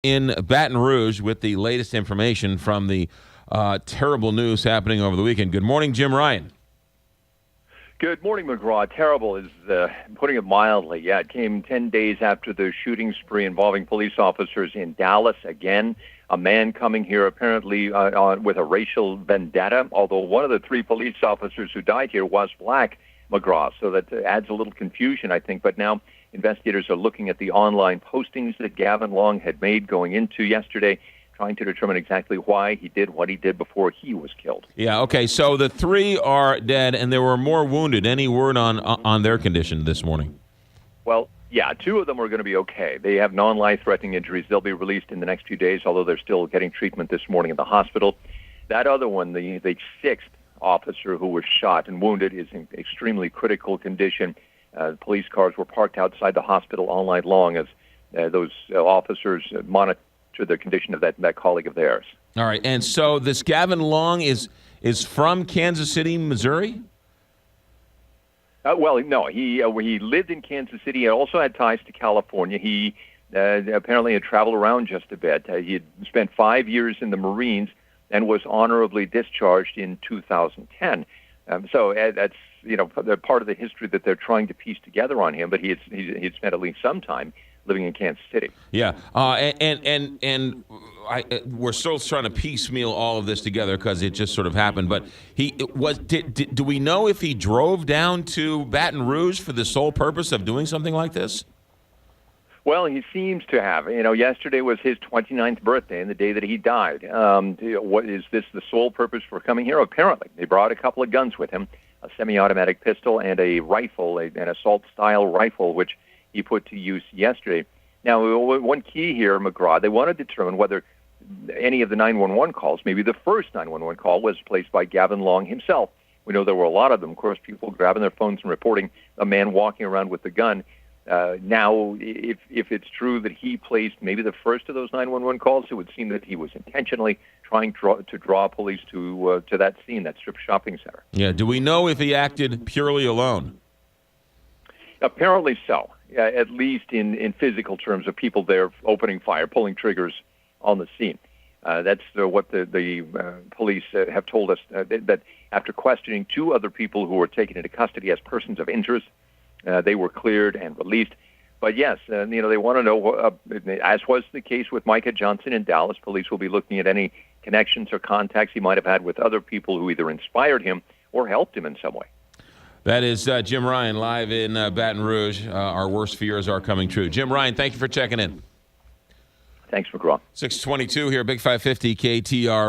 in Baton Rouge with the latest information from the terrible news happening over the weekend. Good morning, Jim Ryan. Good morning, McGraw. Terrible is putting it mildly. Yeah, it came 10 days after the shooting spree involving police officers in Dallas. Again, a man coming here apparently with a racial vendetta, although one of the three police officers who died here was black, McGraw. So that adds a little confusion, I think. But now investigators are looking at the online postings that Gavin Long had made going into yesterday, trying to determine exactly why he did what he did before he was killed. Yeah, okay, so the three are dead, and there were more wounded. Any word on their condition this morning? Well, yeah, two of them are going to be okay. They have non-life-threatening injuries. They'll be released in the next few days, although they're still getting treatment this morning in the hospital. That other one, the sixth officer who was shot and wounded, is in extremely critical condition. Police cars were parked outside the hospital all night long as those officers monitored the condition of that colleague of theirs. All right, and so this Gavin Long is from Kansas City, Missouri? Well, no, he lived in Kansas City. He also had ties to California. He apparently had traveled around just a bit. He had spent 5 years in the Marines and was honorably discharged in 2010. So that's part of the history that they're trying to piece together on him. But he had spent at least some time living in Kansas City. Yeah, we're still trying to piecemeal all of this together because it just sort of happened. But do we know if he drove down to Baton Rouge for the sole purpose of doing something like this? Well, he seems to have. Yesterday was his 29th birthday and the day that he died. What is this the sole purpose for coming here? Apparently, they brought a couple of guns with him, a semi-automatic pistol and a rifle, an assault-style rifle, which he put to use yesterday. Now, one key here, McGraw, they want to determine whether any of the 911 calls, maybe the first 911 call, was placed by Gavin Long himself. We know there were a lot of them. Of course, people grabbing their phones and reporting a man walking around with the gun. Now, if it's true that he placed maybe the first of those 911 calls, it would seem that he was intentionally trying to draw police to that scene, that strip shopping center. Yeah. Do we know if he acted purely alone? Apparently so. At least in physical terms of people there opening fire, pulling triggers on the scene. That's what the police have told us, that after questioning two other people who were taken into custody as persons of interest, they were cleared and released. But yes, they want to know, as was the case with Micah Johnson in Dallas, police will be looking at any connections or contacts he might have had with other people who either inspired him or helped him in some way. That is Jim Ryan live in Baton Rouge. Our worst fears are coming true. Jim Ryan, thank you for checking in. Thanks, McGraw. 622 here, Big 550 KTR.